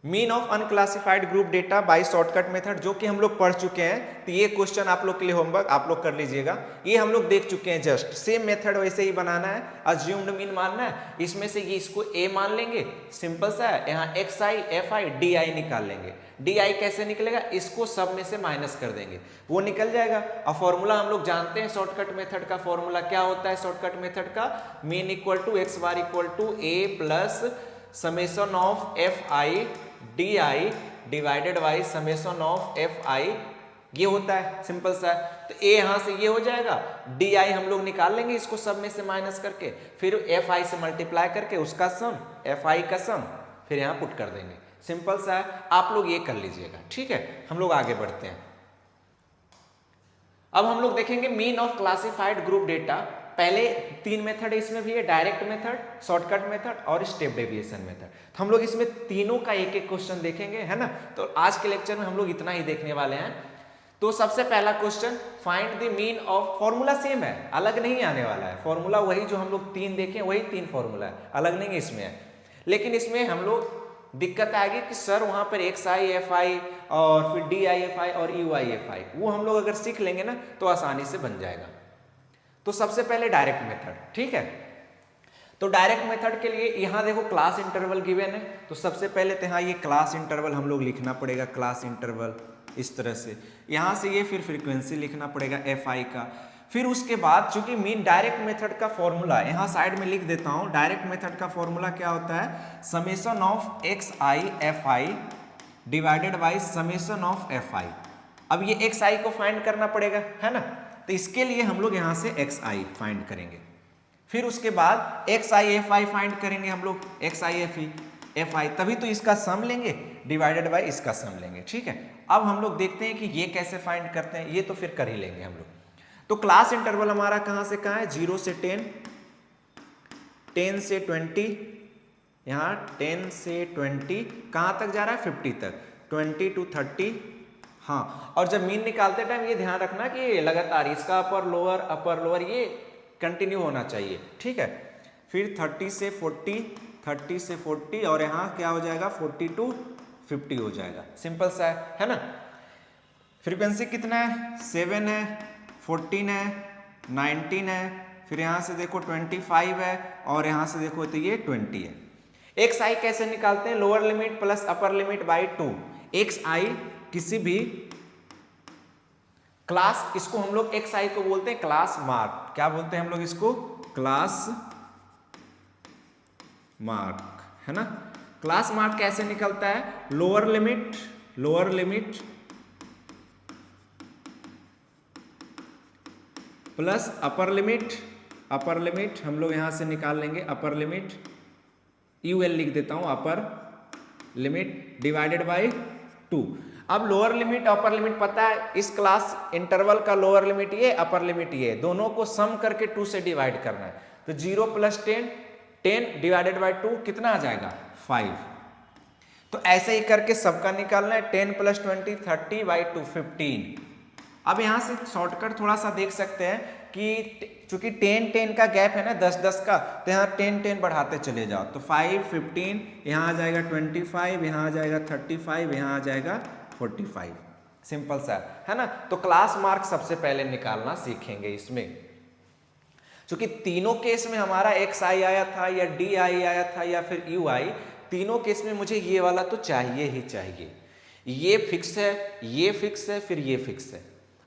mean of unclassified group data by shortcut method, जो कि हम लोग पढ़ चुके हैं। तो ये क्वेश्चन आप लोग के लिए होमवर्क आप लोग कर लीजिएगा, ये हम लोग देख चुके हैं। जस्ट सेम मेथड वैसे ही बनाना है, अज्यूम्ड मीन मानना है, इसमें से ये इसको A मान लेंगे, सिंपल सा है। यहाँ XIFI DI निकाल लेंगे। DI कैसे निकलेगा, इसको सब में से माइनस कर देंगे, वो निकल जाएगा। अब फॉर्मूला हम लोग जानते हैं शॉर्टकट मेथड का, फॉर्मूला क्या होता है शॉर्टकट मेथड का, mean equal to x bar equal to A plus summation of FI DI divided by summation of FI, ये होता है, सिंपल सा है। तो A यहाँ से ये हो जाएगा, DI हम लोग निकाल लेंगे इसको सब में से माइनस करके, फिर FI से मल्टीप्लाई करके उसका सम, FI का सम, फिर यहाँ पुट कर देंगे, सिंपल सा है। आप लोग ये कर लीजिएगा, ठीक है। हम लोग आगे बढ़ते हैं। अब हम लोग देखेंगे mean of classified group data. पहले 3 मेथड है इसमें भी है, डायरेक्ट मेथड, शॉर्टकट मेथड और स्टेप डेविएशन मेथड। तो हम लोग इसमें तीनों का एक एक क्वेश्चन देखेंगे, है ना। तो आज के लेक्चर में हम लोग इतना ही देखने वाले हैं। तो सबसे पहला question, find the mean of, formula same है, अलग नहीं आने वाला है, फॉर्मूला वही जो हम लोग 3 देखें वही 3 फॉर्मूला है, अलग नहीं इसमें है। लेकिन इसमें हम लोग दिक्कत आएगी कि सर वहां पर XIFI और फिर DIFI और UIFI, वो हम लोग अगर सीख लेंगे ना तो आसानी से बन जाएगा। तो सबसे पहले डायरेक्ट मेथड, ठीक है। तो डायरेक्ट मेथड के लिए यहाँ देखो क्लास इंटरवल गिवन है, तो सबसे पहले तो यहाँ ये क्लास इंटरवल हम लोग लिखना पड़ेगा, क्लास इंटरवल इस तरह से, यहाँ से ये फिर फ्रीक्वेंसी लिखना पड़ेगा FI का। फिर उसके बाद चूंकि मीन डायरेक्ट मेथड का फॉर्मूला यहाँ साइड में लिख देता हूँ, डायरेक्ट मेथड का फॉर्मूला क्या होता है, summation of XIFI divided by summation of FI। अब ये XI को फाइंड करना पड़ेगा, है ना। तो इसके लिए हम लोग यहाँ से XI फाइंड करेंगे, फिर उसके बाद XIFI फाइंड करेंगे हम लोग, XIFI, तभी तो इसका सम लेंगे डिवाइडेड बाय इसका सम लेंगे, ठीक है। अब हम लोग देखते हैं कि ये कैसे फाइंड करते हैं, ये तो फिर कर ही लेंगे हम लोग। तो क्लास इंटरवल हमारा कहाँ से कहाँ है, 0 से 10, 10 से 20, यहाँ 10 से 20 कहाँ तक जा रहा है 50 तक, 20 to 30। हाँ, और जब मीन निकालते टाइम ये ध्यान रखना कि लगातार इसका अपर लोअर ये कंटिन्यू होना चाहिए, ठीक है। फिर 30 से 40, 30 से 40 और यहाँ क्या हो जाएगा 40 to 50 हो जाएगा, सिंपल सा है ना। फ्रीक्वेंसी कितना है 7 है, 14 है, 19 है, फिर यहाँ से देखो 25 है और यहाँ से देखो तो ये 20 है। XI कैसे निकालते हैं, lower limit plus upper limit by 2। XI किसी भी क्लास, इसको हम लोग XI को बोलते हैं क्लास मार्क, क्या बोलते हैं हम लोग इसको, क्लास मार्क, है ना। क्लास मार्क कैसे निकलता है, lower limit plus upper limit हम लोग यहां से निकाल लेंगे, अपर लिमिट UL लिख देता हूं, अपर लिमिट डिवाइडेड बाय 2। अब लोअर लिमिट अपर लिमिट पता है, इस क्लास इंटरवल का लोअर लिमिट ये, अपर लिमिट ये, दोनों को सम करके 2 से डिवाइड करना है। तो 0 + 10, 10 डिवाइडेड बाई 2 कितना आ जाएगा 5। तो ऐसे ही करके सबका निकालना है। 10 + 20 30/2 15। अब यहाँ से शॉर्टकट थोड़ा सा देख सकते हैं कि चूंकि 10 का गैप है ना 10 का, तो यहाँ 10 बढ़ाते चले जाओ। तो 5 15, यहाँ आ जाएगा 25, यहाँ आ जाएगा 35, यहाँ आ जाएगा 45। सिंपल सा है ना। तो क्लास मार्क सबसे पहले निकालना सीखेंगे इसमें। चूंकि तीनों केस में हमारा xi आया था या di आया था या फिर ui, तीनों केस में मुझे ये वाला तो चाहिए ही चाहिए। ये फिक्स है, ये फिक्स है, फिर ये फिक्स है।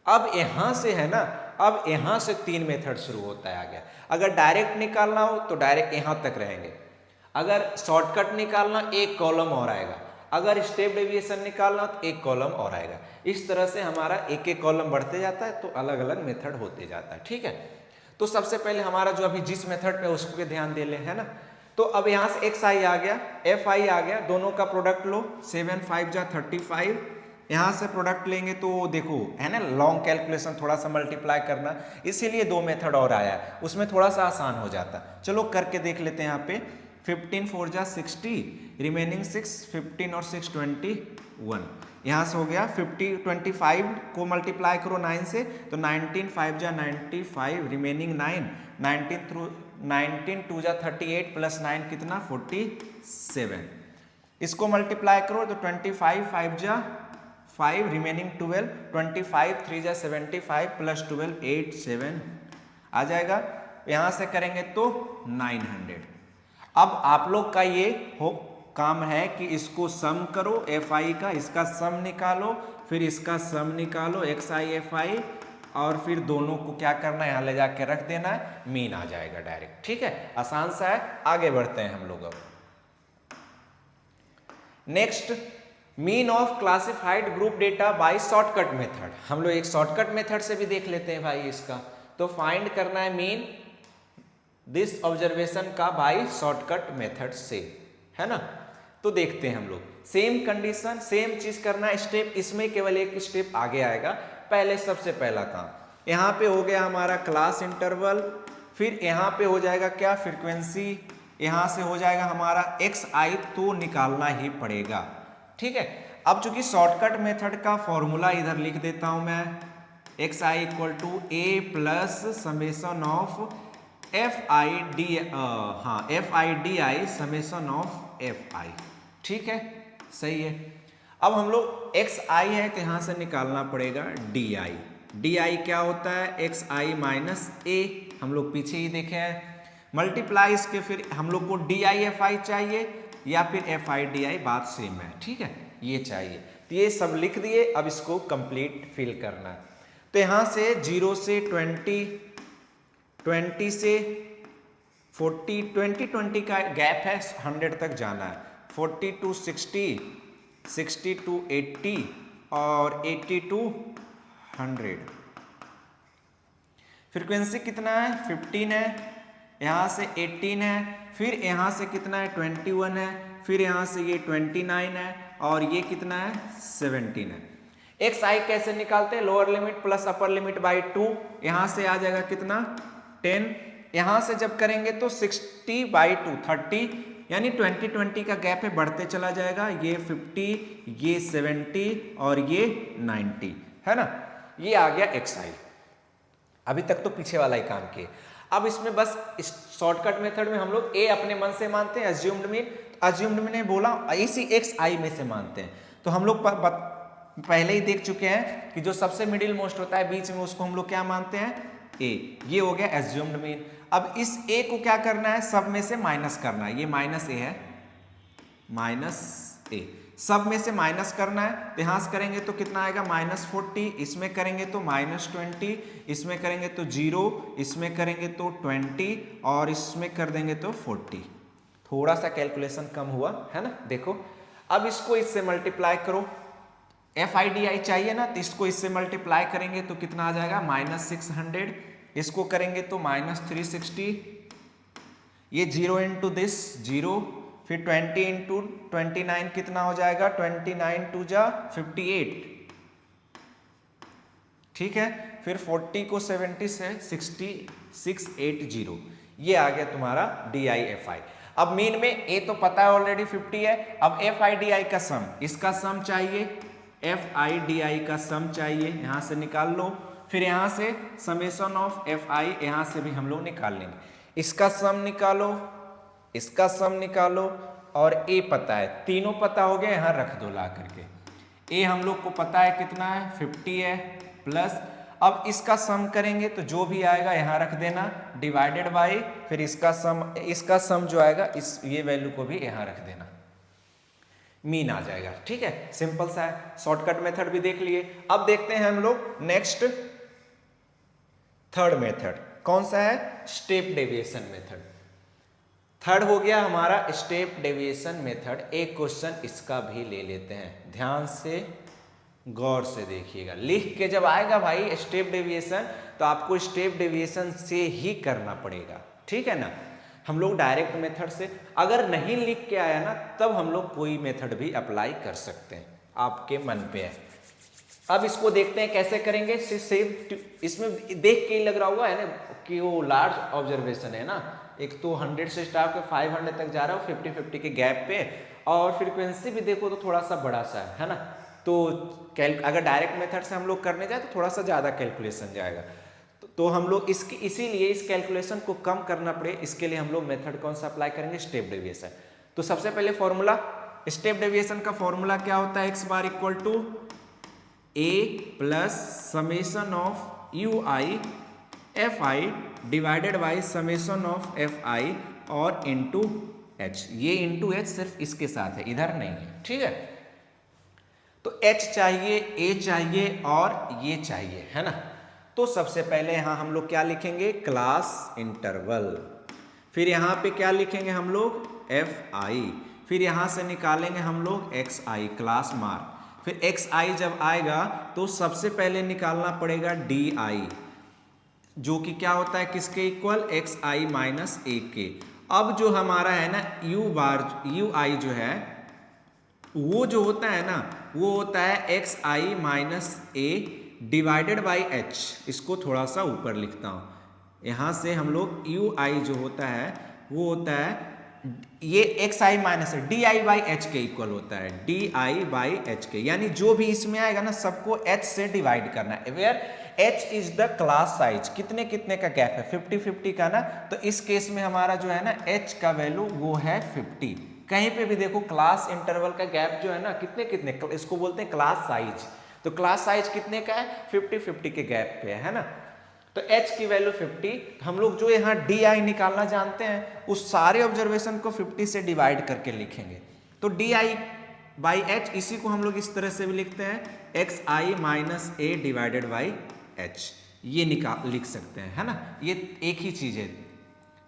अब यहां से है ना, अब यहां से 3 मेथड शुरू होता है आगे। अगर डायरेक्ट निकालना हो तो डायरेक्ट यहां तक रहेंगे, अगर शॉर्टकट निकालना एक कॉलम और आएगा, अगर स्टेप डेविएशन निकालना तो एक कॉलम और आएगा। इस तरह से हमारा एक एक कॉलम बढ़ते जाता है, तो अलग अलग मेथड होते जाता है। ठीक है, तो सबसे पहले हमारा जो अभी जिस मेथड पे उसको ध्यान दे ले, है ना। तो अब यहाँ से xi आ गया, fi आ गया, दोनों का प्रोडक्ट लो। 7 5 जा 35, यहाँ से प्रोडक्ट लेंगे तो देखो है ना, लॉन्ग कैलकुलेशन थोड़ा सा मल्टीप्लाई करना, इसीलिए 2 मेथड और आया है, उसमें थोड़ा सा आसान हो जाता। चलो करके देख लेते हैं। यहाँ पे 15 4 जा 60, रिमेनिंग 6, 15 और 6 21। यहाँ से हो गया 25 को मल्टीप्लाई करो 9 से, तो 19 5 जा 95, रिमेनिंग 9, 19 2 जा 38 + 9 कितना 47। इसको मल्टीप्लाई करो तो 25 5 जा 5, रिमेनिंग 12, 25 3 जा 75 + 12 87 आ जाएगा। यहाँ से करेंगे तो 900। अब आप लोग का ये काम है कि इसको सम करो fi का, इसका सम निकालो, फिर इसका सम निकालो xi fi, और फिर दोनों को क्या करना है, यहाँ ले जाके रख देना है, मीन आ जाएगा डायरेक्ट। ठीक है, आसान सा है। आगे बढ़ते हैं हम लोग। अब next, mean of classified group data by shortcut method. हम लोग एक शॉर्टकट मेथड से भी देख लेते हैं भाई इसका। तो फाइंड करना है मीन दिस ऑब्जर्वेशन का बाय शॉर्टकट मेथड से, है ना। तो देखते हैं हम लोग, सेम कंडीशन सेम चीज करना है। स्टेप इसमें केवल एक स्टेप आगे आएगा। पहले सबसे पहला काम यहाँ पे हो गया हमारा क्लास इंटरवल, फिर यहाँ पे हो जाएगा क्या फ्रीक्वेंसी, यहाँ से हो जाएगा हमारा xi, तो निकालना ही पड़ेगा। ठीक है, अब चूंकि शॉर्टकट मेथड का फॉर्मूला इधर लिख देता हूं मैं, xi = a + summation of fi/fi। ठीक है, सही है। अब हम लोग xi है तो यहां से निकालना पड़ेगा di। di क्या होता है, xi - a, हम लोग पीछे ही देखे हैं। मल्टीप्लाई इसके, फिर हम लोग को di/fi चाहिए या फिर fi/di, बात सेम है। ठीक है, ये चाहिए, तो ये सब लिख दिए। अब इसको कंप्लीट फिल करना है। तो यहाँ से 0 से 20, 20 से 40, 20 का गैप है, 100 तक जाना है। 40 to 60, 60 to 80 और 80 to 100। फ्रीक्वेंसी कितना है, 15 है, यहाँ से 18 है, फिर यहाँ से कितना है 21 है, फिर यहाँ से ये 29 है, और ये कितना है 17 है। xi कैसे निकालते हैं, lower limit plus upper limit by 2, यहाँ से आ जाएगा कितना 10, यहाँ से जब करेंगे तो 60/2 30, यानी 20 का गैप है, बढ़ते चला जाएगा। ये 50, ये 70 और ये 90, है ना। ये आ गया xi। अभी तक तो पीछे वाला ही काम किए। अब इसमें बस इस शॉर्टकट मेथड में हम लोग a अपने मन से मानते हैं, अज्यूम्ड मीन, अज्यूम्ड मीन ने बोला इसी xi में से मानते हैं। तो हम लोग पहले ही देख चुके हैं कि जो सबसे मिडिल मोस्ट होता है बीच में, उसको हम लोग क्या मानते हैं, a। ये हो गया अज्यूम्ड मीन। अब इस a को क्या करना है, सब में से माइनस करना है। ये -a है, -a, सब में से माइनस करना है। तो यहाँ से करेंगे तो कितना आएगा -40, इसमें करेंगे तो -20, इसमें करेंगे तो 0, इसमें करेंगे तो 20 और इसमें कर देंगे तो 40। थोड़ा सा कैलकुलेशन कम हुआ है ना। देखो अब इसको इससे मल्टीप्लाई करो, FIDI चाहिए ना, तो इसको इससे मल्टीप्लाई करेंगे तो कितना आ जाएगा -600, इसको करेंगे तो -360, ये 0 into this 0, फिर 20 इंटू 29 कितना हो जाएगा, 29 टू जा 58, ठीक है। फिर 40 को 70 से 6680, ये आ गया तुम्हारा DI/FI। अब मीन में ए तो पता है ऑलरेडी 50 है, अब FI/DI का सम, इसका सम चाहिए, FI/DI का सम चाहिए, यहां से निकाल लो। फिर यहां से समेशन ऑफ FI यहां से भी हम लोग निकाल लेंगे, इसका सम निकालो, इसका सम निकालो, और ए पता है, तीनों पता हो गया, यहां रख दो ला करके। ए हम लोग को पता है कितना है, 50 है, प्लस अब इसका सम करेंगे तो जो भी आएगा यहां रख देना, डिवाइडेड बाई, फिर इसका सम जो आएगा इस ये वैल्यू को भी यहां रख देना, मीन आ जाएगा, ठीक है। सिंपल सा है, शॉर्टकट मेथड भी देख लिए। अब देखते हैं हम लोग नेक्स्ट थर्ड मेथड, कौन सा है, स्टेप डेविएशन मेथड। थर्ड हो गया हमारा स्टेप डेविएशन मेथड। एक क्वेश्चन इसका भी ले लेते हैं, ध्यान से गौर से देखिएगा, लिख के जब आएगा भाई स्टेप डेविएशन तो आपको स्टेप डेविएशन से ही करना पड़ेगा, ठीक है ना। हम लोग डायरेक्ट मेथड से अगर नहीं लिख के आया ना, तब हम लोग कोई मेथड भी अप्लाई कर सकते हैं, आपके मन पे है। अब इसको देखते हैं कैसे करेंगे। इसमें देख के ही लग रहा होगा है ना कि वो लार्ज ऑब्जर्वेशन है ना, एक तो 100 से स्टार्ट कर 500 तक जा रहा हो 50-50 के गैप पे, और फ्रीक्वेंसी भी देखो तो थोड़ा सा बड़ा सा है ना। तो अगर डायरेक्ट मेथड से हम लोग करने जाए तो थोड़ा सा ज़्यादा कैलकुलेशन जाएगा, तो हम लोग इसीलिए इस कैलकुलेशन को कम करना पड़े, इसके लिए हम लोग मेथड कौन सा अप्लाई करेंगे, स्टेप डेविएशन। तो सबसे पहले फॉर्मूला, स्टेप डेविएशन का फॉर्मूला क्या होता है, x bar equal to a plus summation of UI/FI divided by summation of FI और इंटू h। ये इंटू h सिर्फ इसके साथ है, इधर नहीं है, ठीक है। तो h चाहिए, a चाहिए और ये चाहिए, है ना। तो सबसे पहले यहां हम लोग क्या लिखेंगे, क्लास इंटरवल, फिर यहां पे क्या लिखेंगे हम लोग, FI, फिर यहां से निकालेंगे हम लोग XI क्लास मार्क। फिर XI जब आएगा तो सबसे पहले निकालना पड़ेगा DI, जो कि क्या होता है किसके इक्वल, XI माइनस A के। अब जो हमारा है ना UI जो है वो जो होता है ना, वो होता है XI minus A divided by H। इसको थोड़ा सा ऊपर लिखता हूँ, यहाँ से हम लोग UI जो होता है वो होता है ये XI minus DI by H के इक्वल होता है, DI बाई H के, यानी जो भी इसमें आएगा ना सबको H से डिवाइड करना है, where H is the class size, कितने कितने का गैप है, 50-50 का ना। तो इस केस में हमारा जो है ना H का वैल्यू वो है 50। कहीं पे भी देखो क्लास इंटरवल का गैप जो है ना कितने कितने, इसको बोलते हैं क्लास साइज। तो क्लास साइज कितने का है, 50-50 के गैप पे है ना। तो h की वैल्यू 50, हम लोग जो यहाँ DI निकालना जानते हैं उस सारे ऑब्जर्वेशन को 50 से डिवाइड करके लिखेंगे। तो DI बाई H, इसी को हम लोग इस तरह से भी लिखते हैं XI minus A divided by H, ये लिख सकते हैं, है ना। ये एक ही चीज है,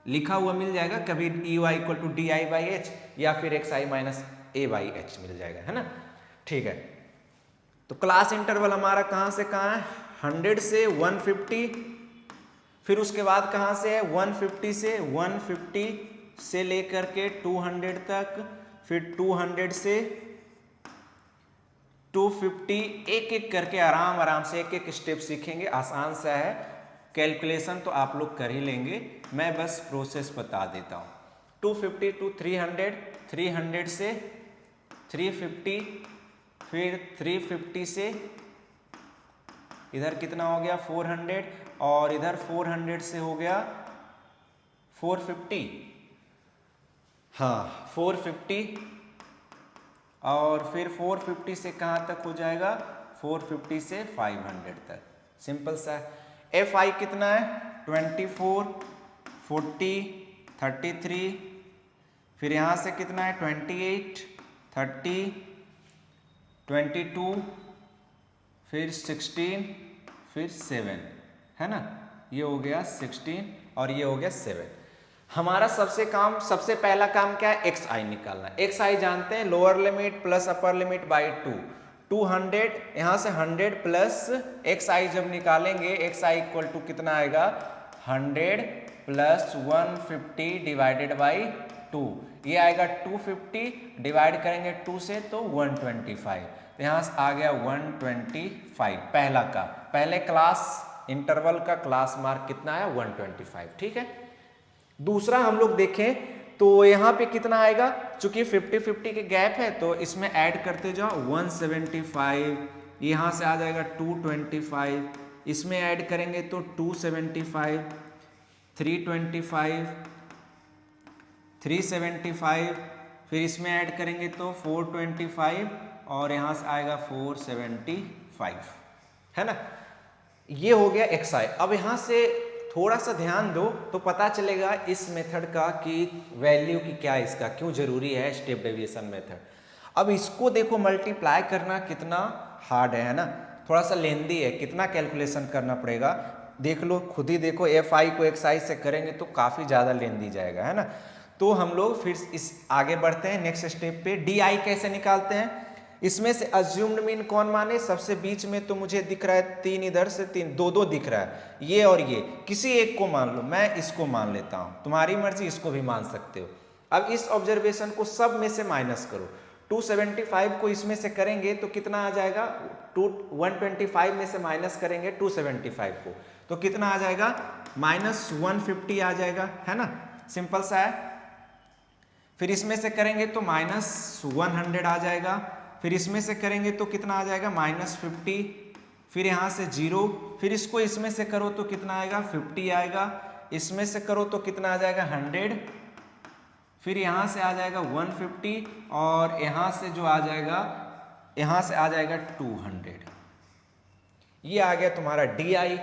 लिखा हुआ मिल जाएगा, कभी UI equal to DI by H या फिर XI minus A by H मिल जाएगा, है ना, ठीक है। तो क्लास इंटरवल हमारा कहाँ से कहाँ है, 100 से 150, फिर उसके बाद कहाँ से है 150 से 150 से लेकर के 200 तक, फिर 200 से 250, एक एक करके आराम से एक एक स्टेप सीखेंगे। आसान सा है, कैलकुलेशन तो आप लोग कर ही लेंगे, मैं बस प्रोसेस बता देता हूँ। 250 टू 300, 300 से 350, फिर 350 से इधर कितना हो गया 400, और इधर 400 से हो गया 450, हाँ 450, और फिर 450 से कहाँ तक हो जाएगा, 450 से 500 तक, सिंपल सा है। FI कितना है 24, 40, 33, फिर यहाँ से कितना है 28, 30, 22, फिर 16, फिर 7, है ना, ये हो गया 16 और ये हो गया 7। हमारा सबसे पहला काम क्या है, XI निकालना। XI जानते हैं, lower limit plus upper limit by 2, 200, यहाँ से 100 प्लस XI जब निकालेंगे XI इक्वल टू कितना आएगा 100 प्लस 150 डिवाइडेड बाई 2, ये आएगा 250 डिवाइड करेंगे 2 से तो 125, तो यहाँ से आ गया 125 पहला का, पहले क्लास इंटरवल का क्लास मार्क कितना आया 125, ठीक है। दूसरा हम लोग देखें तो यहाँ पे कितना आएगा, चूंकि 50-50 के गैप है तो इसमें ऐड करते जाओ 175, यहाँ से आ जाएगा 225, इसमें ऐड करेंगे तो 275, 325, 375, फिर इसमें ऐड करेंगे तो 425 और यहाँ से आएगा 475, है ना। ये हो गया xi। अब यहाँ से थोड़ा सा ध्यान दो तो पता चलेगा इस मेथड का कि वैल्यू की क्या, इसका क्यों जरूरी है स्टेप डेविएशन मेथड। अब इसको देखो मल्टीप्लाई करना कितना हार्ड है ना, थोड़ा सा लेंदी है, कितना कैलकुलेशन करना पड़ेगा देख लो, खुद ही देखो। fi को xi से करेंगे तो काफ़ी ज़्यादा लेंदी जाएगा, है ना। तो हम लोग फिर इस आगे बढ़ते हैं नेक्स्ट स्टेप पे। di कैसे निकालते हैं, इसमें से अज्यूम्ड मीन कौन माने, सबसे बीच में तो मुझे दिख रहा है 3, इधर से 3, 2 दिख रहा है, ये और ये, किसी एक को मान लो, मैं इसको मान लेता हूँ, तुम्हारी मर्जी, इसको भी मान सकते हो। अब इस ऑब्जर्वेशन को सब में से माइनस करो, 275 को इसमें से करेंगे तो कितना आ जाएगा, 125 में से माइनस करेंगे 275 को तो कितना आ जाएगा, -150 आ जाएगा, है ना, सिंपल सा है। फिर इसमें से करेंगे तो -100 आ जाएगा, फिर इसमें से करेंगे तो कितना आ जाएगा, -50, फिर यहाँ से 0, फिर इसको इसमें से करो तो कितना आएगा, 50 आएगा, इसमें से करो तो कितना आ जाएगा, 100, फिर यहाँ से आ जाएगा 150 और यहाँ से जो आ जाएगा, यहाँ से आ जाएगा 200। ये आ गया तुम्हारा DI।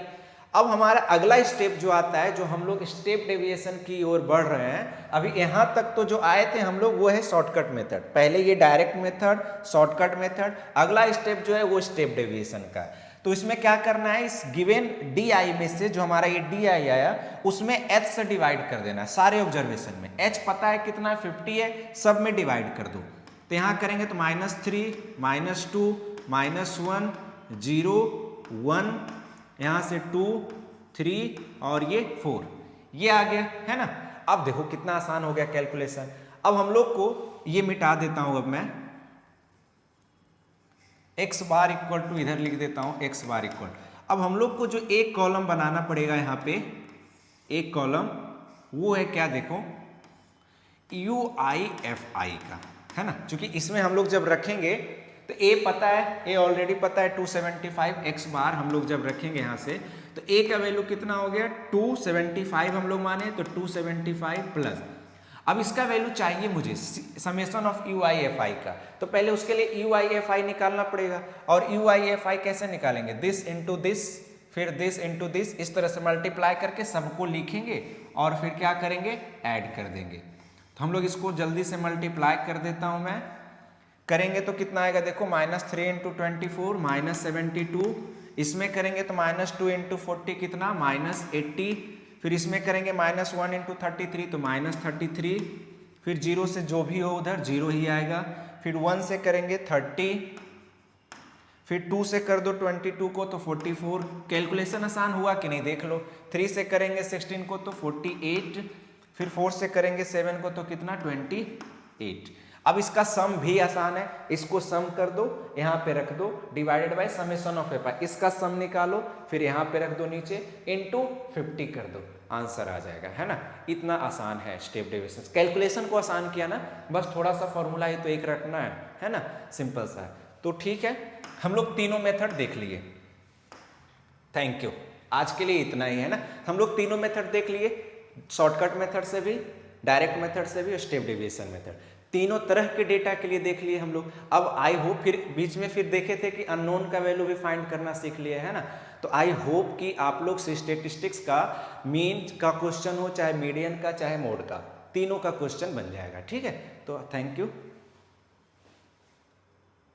अब हमारा अगला स्टेप जो आता है, जो हम लोग स्टेप डेविएशन की ओर बढ़ रहे हैं, अभी यहाँ तक तो जो आए थे हम लोग वो है शॉर्टकट मेथड, पहले ये डायरेक्ट मेथड, शॉर्टकट मेथड, अगला स्टेप जो है वो स्टेप डेविएशन का। तो इसमें क्या करना है, इस गिवन DI में से जो हमारा ये DI आया उसमें h से डिवाइड कर देना है सारे ऑब्जर्वेशन में। h पता है कितना है, 50 है, सब में डिवाइड कर दो। तो यहाँ करेंगे तो -3, -2, -1, 0, 1, यहाँ से 2, 3 और ये 4, ये आ गया, है ना। अब देखो कितना आसान हो गया कैलकुलेशन। अब हम लोग को ये मिटा देता हूं, अब मैं x बार इक्वल टू, इधर लिख देता हूं x बार इक्वल, अब हम लोग को जो एक कॉलम बनाना पड़ेगा यहाँ पे, एक कॉलम, वो है क्या, देखो UIFI का, है ना। क्योंकि इसमें हम लोग जब रखेंगे तो a पता है, a ऑलरेडी पता है 275, x बार हम लोग जब रखेंगे यहाँ से तो a का वैल्यू कितना हो गया, 275 हम लोग माने तो 275 प्लस, अब इसका वैल्यू चाहिए मुझे समेशन ऑफ UIFI का, तो पहले उसके लिए UIFI निकालना पड़ेगा। और UIFI कैसे निकालेंगे, दिस इंटू दिस, फिर दिस इंटू दिस, इस तरह से मल्टीप्लाई करके सबको लिखेंगे और फिर क्या करेंगे, ऐड कर देंगे। तो हम लोग इसको जल्दी से मल्टीप्लाई कर देता हूं मैं, करेंगे तो कितना आएगा, देखो -3 × 24 -72, इसमें करेंगे तो -2 × 40 कितना, -80, फिर इसमें करेंगे -1 × 33 तो -33, फिर 0 से जो भी हो उधर 0 ही आएगा, फिर 1 से करेंगे 30, फिर 2 से कर दो 22 को तो 44, कैलकुलेशन आसान हुआ कि नहीं देख लो। 3 से करेंगे 16 को तो 48, फिर 4 से करेंगे 7 को तो कितना, 28। अब इसका सम भी आसान है, इसको सम कर दो, यहाँ पे रख दो, divided by summation of FI, इसका सम निकालो, फिर यहाँ पे रख दो नीचे, इनटू 50 कर दो, आंसर आ जाएगा, है ना। इतना आसान है स्टेप डेविएशन, कैलकुलेशन को आसान किया ना, बस थोड़ा सा फॉर्मूला ही तो एक रखना है ना, सिंपल सा है। तो ठीक है, हम लोग तीनों मेथड देख लिए, थैंक यू, आज के लिए इतना ही, है ना। हम लोग तीनों मेथड देख लिए, शॉर्टकट मेथड से भी, डायरेक्ट मेथड से भी, स्टेप डेविएशन मेथड, तीनों तरह के डेटा के लिए देख लिए हम लोग। अब आई होप, फिर बीच में फिर देखे थे कि अननोन का वैल्यू भी फाइंड करना सीख लिए, है ना। तो आई होप कि आप लोग स्टैटिस्टिक्स का मीन का क्वेश्चन हो, चाहे मीडियन का, चाहे मोड का, तीनों का क्वेश्चन बन जाएगा, ठीक है। तो थैंक यू।